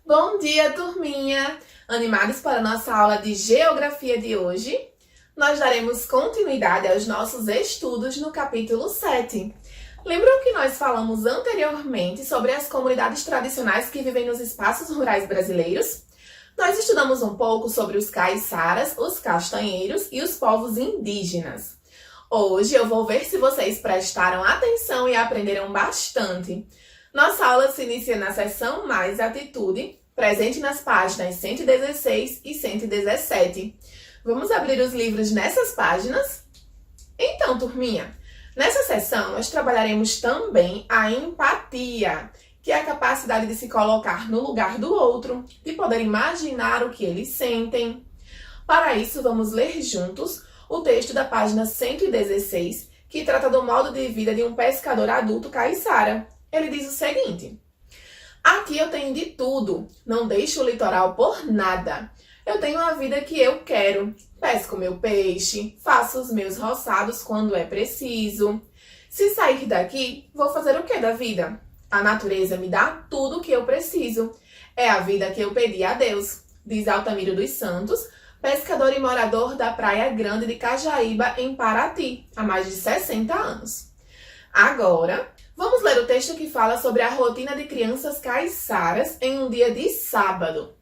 Bom dia, turminha! Animados para a nossa aula de Geografia de hoje? Nós daremos continuidade aos nossos estudos no capítulo 7. Lembram que nós falamos anteriormente sobre as comunidades tradicionais que vivem nos espaços rurais brasileiros? Nós estudamos um pouco sobre os caiçaras, os castanheiros e os povos indígenas. Hoje eu vou ver se vocês prestaram atenção e aprenderam bastante. Nossa aula se inicia na seção Mais Atitude, presente nas páginas 116 e 117. Vamos abrir os livros nessas páginas? Então, turminha, nessa seção nós trabalharemos também a empatia, que é a capacidade de se colocar no lugar do outro, de poder imaginar o que eles sentem. Para isso, vamos ler juntos o texto da página 116, que trata do modo de vida de um pescador adulto caiçara. Ele diz o seguinte: aqui eu tenho de tudo, não deixo o litoral por nada. Eu tenho a vida que eu quero, pesco meu peixe, faço os meus roçados quando é preciso. Se sair daqui, vou fazer o que da vida? A natureza me dá tudo o que eu preciso. É a vida que eu pedi a Deus, diz Altamiro dos Santos, pescador e morador da Praia Grande de Cajaíba, em Paraty, há mais de 60 anos. Agora, vamos ler o texto que fala sobre a rotina de crianças caiçaras em um dia de sábado.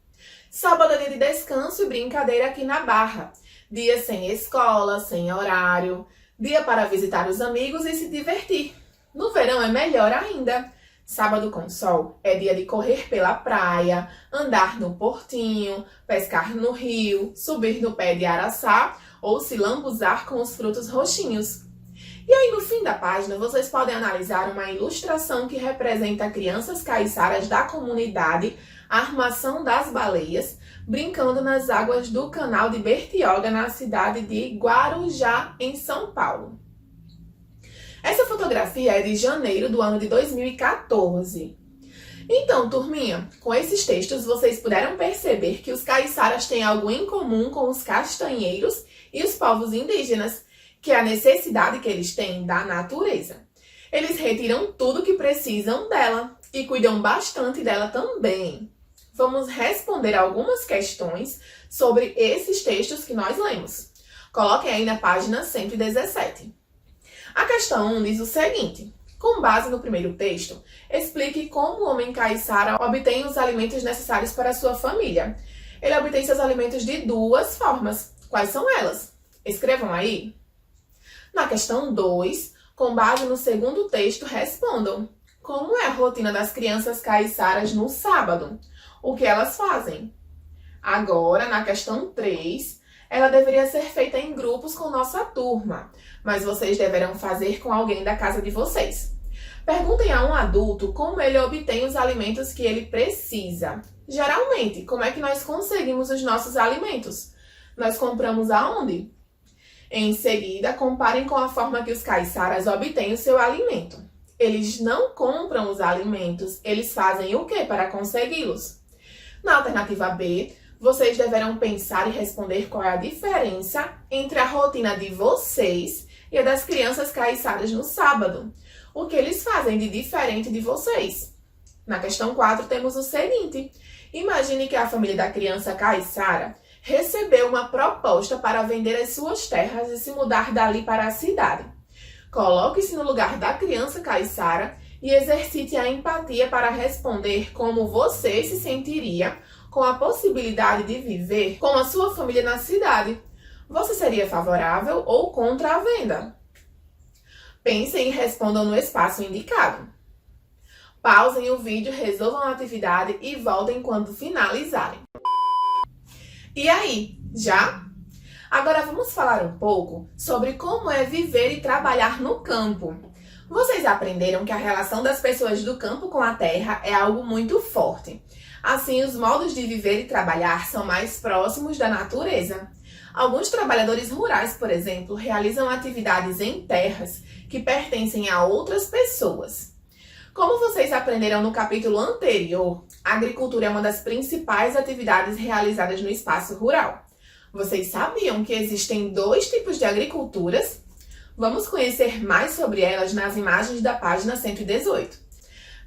Sábado é dia de descanso e brincadeira aqui na Barra. Dia sem escola, sem horário. Dia para visitar os amigos e se divertir. No verão é melhor ainda. Sábado com sol é dia de correr pela praia, andar no portinho, pescar no rio, subir no pé de araçá ou se lambuzar com os frutos roxinhos. E aí, no fim da página, vocês podem analisar uma ilustração que representa crianças caiçaras da comunidade Armação das Baleias, brincando nas águas do canal de Bertioga, na cidade de Guarujá, em São Paulo. Essa fotografia é de janeiro do ano de 2014. Então, turminha, com esses textos, vocês puderam perceber que os caiçaras têm algo em comum com os castanheiros e os povos indígenas, que é a necessidade que eles têm da natureza. Eles retiram tudo que precisam dela e cuidam bastante dela também. Vamos responder algumas questões sobre esses textos que nós lemos. Coloquem aí na página 117. A questão 1 diz o seguinte: com base no primeiro texto, explique como o homem caiçara obtém os alimentos necessários para a sua família. Ele obtém seus alimentos de duas formas. Quais são elas? Escrevam aí. Na questão 2, com base no segundo texto, respondam: como é a rotina das crianças caiçaras no sábado? O que elas fazem? Agora, na questão 3, ela deveria ser feita em grupos com nossa turma, mas vocês deverão fazer com alguém da casa de vocês. Perguntem a um adulto como ele obtém os alimentos que ele precisa. Geralmente, como é que nós conseguimos os nossos alimentos? Nós compramos aonde? Em seguida, comparem com a forma que os caiçaras obtêm o seu alimento. Eles não compram os alimentos, eles fazem o que para consegui-los? Na alternativa B, vocês deverão pensar e responder qual é a diferença entre a rotina de vocês e a das crianças caiçaras no sábado. O que eles fazem de diferente de vocês? Na questão 4, temos o seguinte: imagine que a família da criança caiçara recebeu uma proposta para vender as suas terras e se mudar dali para a cidade. Coloque-se no lugar da criança caiçara e exercite a empatia para responder como você se sentiria com a possibilidade de viver com a sua família na cidade. Você seria favorável ou contra a venda? Pensem e respondam no espaço indicado. Pausem o vídeo, resolvam a atividade e voltem quando finalizarem. E aí, já? Agora vamos falar um pouco sobre como é viver e trabalhar no campo. Vocês aprenderam que a relação das pessoas do campo com a terra é algo muito forte. Assim, os modos de viver e trabalhar são mais próximos da natureza. Alguns trabalhadores rurais, por exemplo, realizam atividades em terras que pertencem a outras pessoas. Como vocês aprenderam no capítulo anterior, a agricultura é uma das principais atividades realizadas no espaço rural. Vocês sabiam que existem dois tipos de agriculturas? Vamos conhecer mais sobre elas nas imagens da página 118.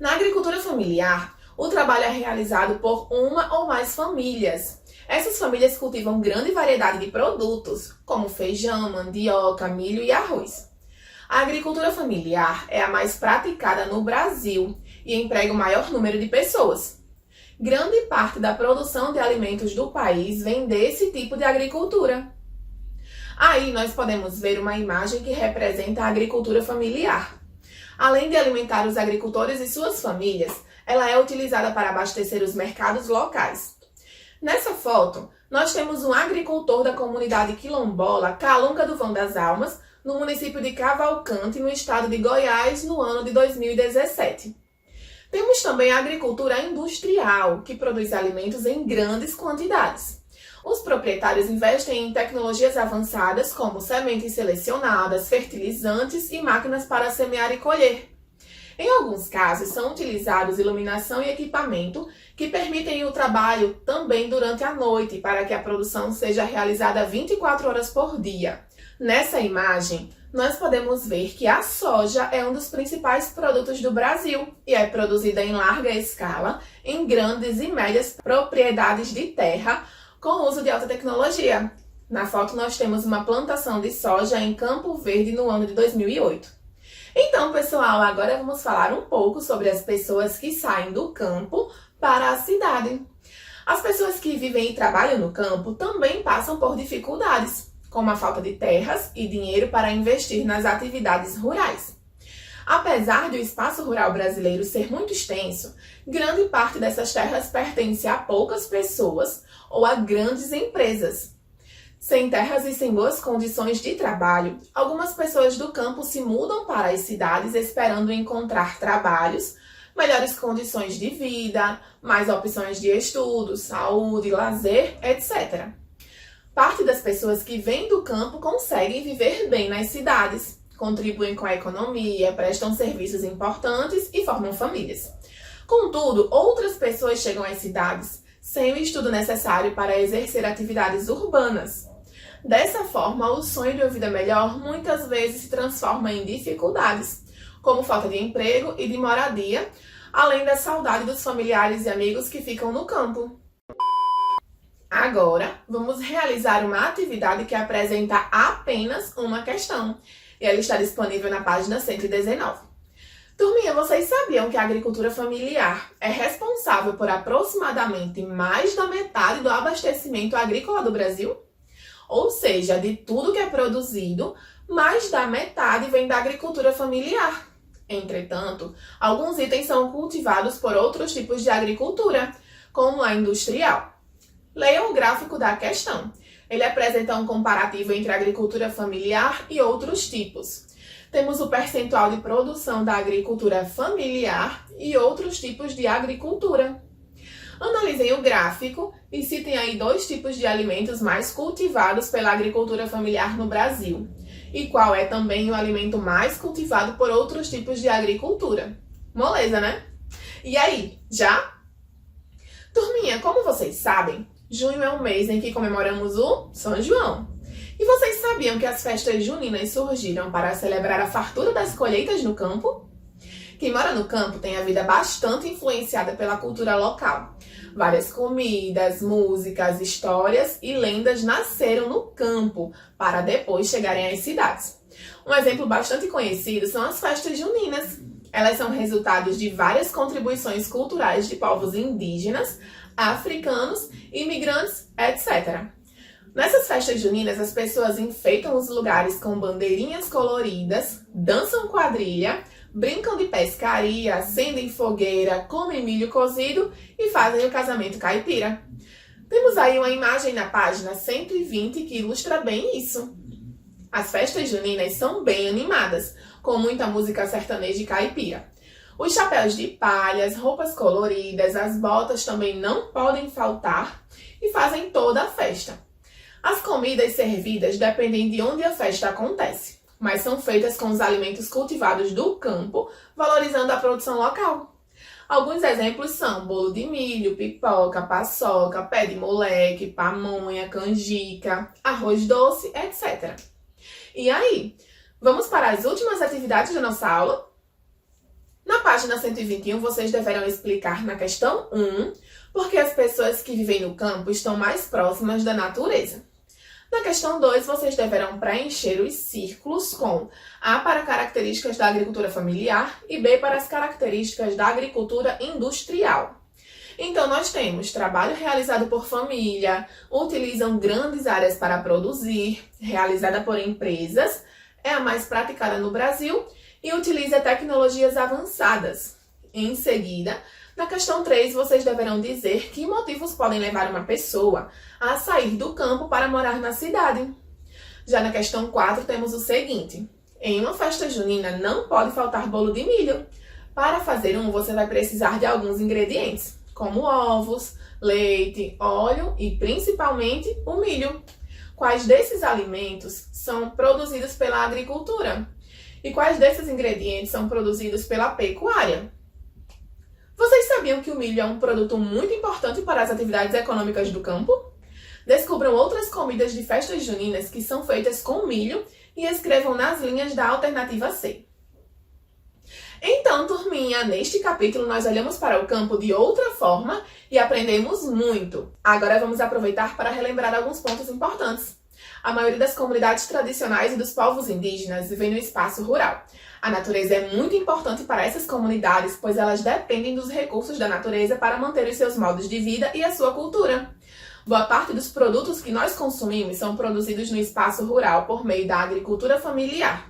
Na agricultura familiar, o trabalho é realizado por uma ou mais famílias. Essas famílias cultivam grande variedade de produtos, como feijão, mandioca, milho e arroz. A agricultura familiar é a mais praticada no Brasil e emprega o maior número de pessoas. Grande parte da produção de alimentos do país vem desse tipo de agricultura. Aí nós podemos ver uma imagem que representa a agricultura familiar. Além de alimentar os agricultores e suas famílias, ela é utilizada para abastecer os mercados locais. Nessa foto, nós temos um agricultor da comunidade quilombola Calunga do Vão das Almas, no município de Cavalcante, no estado de Goiás, no ano de 2017. Temos também a agricultura industrial, que produz alimentos em grandes quantidades. Os proprietários investem em tecnologias avançadas como sementes selecionadas, fertilizantes e máquinas para semear e colher. Em alguns casos, são utilizados iluminação e equipamento que permitem o trabalho também durante a noite, para que a produção seja realizada 24 horas por dia. Nessa imagem, nós podemos ver que a soja é um dos principais produtos do Brasil e é produzida em larga escala, em grandes e médias propriedades de terra, com uso de alta tecnologia. Na foto, nós temos uma plantação de soja em Campo Verde no ano de 2008. Então, pessoal, agora vamos falar um pouco sobre as pessoas que saem do campo para a cidade. As pessoas que vivem e trabalham no campo também passam por dificuldades, como a falta de terras e dinheiro para investir nas atividades rurais. Apesar de o espaço rural brasileiro ser muito extenso, grande parte dessas terras pertence a poucas pessoas ou a grandes empresas. Sem terras e sem boas condições de trabalho, algumas pessoas do campo se mudam para as cidades esperando encontrar trabalhos, melhores condições de vida, mais opções de estudo, saúde, lazer, etc. Parte das pessoas que vêm do campo conseguem viver bem nas cidades, contribuem com a economia, prestam serviços importantes e formam famílias. Contudo, outras pessoas chegam às cidades sem o estudo necessário para exercer atividades urbanas. Dessa forma, o sonho de uma vida melhor muitas vezes se transforma em dificuldades, como falta de emprego e de moradia, além da saudade dos familiares e amigos que ficam no campo. Agora, vamos realizar uma atividade que apresenta apenas uma questão, e ela está disponível na página 119. Turminha, vocês sabiam que a agricultura familiar é responsável por aproximadamente mais da metade do abastecimento agrícola do Brasil? Ou seja, de tudo que é produzido, mais da metade vem da agricultura familiar. Entretanto, alguns itens são cultivados por outros tipos de agricultura, como a industrial. Leia o gráfico da questão. Ele apresenta um comparativo entre a agricultura familiar e outros tipos. Temos o percentual de produção da agricultura familiar e outros tipos de agricultura. Analisem o gráfico e citem aí 2 tipos de alimentos mais cultivados pela agricultura familiar no Brasil. E qual é também o alimento mais cultivado por outros tipos de agricultura. Moleza, né? E aí, já? Turminha, como vocês sabem, junho é um mês em que comemoramos o São João. E vocês sabiam que as festas juninas surgiram para celebrar a fartura das colheitas no campo? Quem mora no campo tem a vida bastante influenciada pela cultura local. Várias comidas, músicas, histórias e lendas nasceram no campo para depois chegarem às cidades. Um exemplo bastante conhecido são as festas juninas. Elas são resultados de várias contribuições culturais de povos indígenas, africanos, imigrantes, etc. Nessas festas juninas, as pessoas enfeitam os lugares com bandeirinhas coloridas, dançam quadrilha, brincam de pescaria, acendem fogueira, comem milho cozido e fazem o casamento caipira. Temos aí uma imagem na página 120 que ilustra bem isso. As festas juninas são bem animadas, com muita música sertaneja e caipira. Os chapéus de palha, as roupas coloridas, as botas também não podem faltar e fazem toda a festa. As comidas servidas dependem de onde a festa acontece, mas são feitas com os alimentos cultivados do campo, valorizando a produção local. Alguns exemplos são bolo de milho, pipoca, paçoca, pé de moleque, pamonha, canjica, arroz doce, etc. E aí, Vamos para as últimas atividades da nossa aula? Na página 121, vocês deverão explicar na questão 1 por que as pessoas que vivem no campo estão mais próximas da natureza. Na questão 2, vocês deverão preencher os círculos com A para características da agricultura familiar e B para as características da agricultura industrial. Então, nós temos trabalho realizado por família, utilizam grandes áreas para produzir, realizada por empresas, é a mais praticada no Brasil e utiliza tecnologias avançadas. Em seguida, na questão 3, vocês deverão dizer que motivos podem levar uma pessoa a sair do campo para morar na cidade. Já na questão 4, temos o seguinte: em uma festa junina não pode faltar bolo de milho. Para fazer você vai precisar de alguns ingredientes, como ovos, leite, óleo e principalmente o milho. Quais desses alimentos são produzidos pela agricultura? E quais desses ingredientes são produzidos pela pecuária? Vocês sabiam que o milho é um produto muito importante para as atividades econômicas do campo? Descubram outras comidas de festas juninas que são feitas com milho e escrevam nas linhas da alternativa C. Então, turminha, neste capítulo nós olhamos para o campo de outra forma e aprendemos muito. Agora vamos aproveitar para relembrar alguns pontos importantes. A maioria das comunidades tradicionais e dos povos indígenas vivem no espaço rural. A natureza é muito importante para essas comunidades, pois elas dependem dos recursos da natureza para manter os seus modos de vida e a sua cultura. Boa parte dos produtos que nós consumimos são produzidos no espaço rural por meio da agricultura familiar.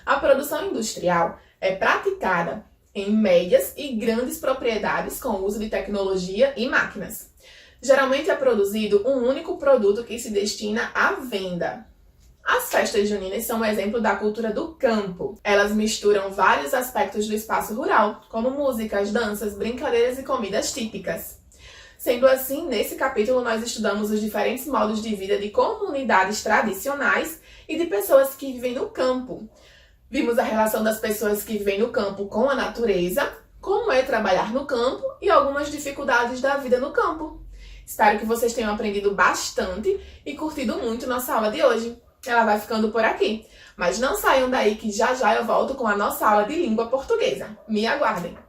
A produção industrial é praticada em médias e grandes propriedades com o uso de tecnologia e máquinas. Geralmente é produzido um único produto que se destina à venda. As festas juninas são um exemplo da cultura do campo. Elas misturam vários aspectos do espaço rural, como músicas, danças, brincadeiras e comidas típicas. Sendo assim, nesse capítulo nós estudamos os diferentes modos de vida de comunidades tradicionais e de pessoas que vivem no campo. Vimos a relação das pessoas que vivem no campo com a natureza, como é trabalhar no campo e algumas dificuldades da vida no campo. Espero que vocês tenham aprendido bastante e curtido muito nossa aula de hoje. Ela vai ficando por aqui, mas não saiam daí que já já eu volto com a nossa aula de língua portuguesa. Me aguardem!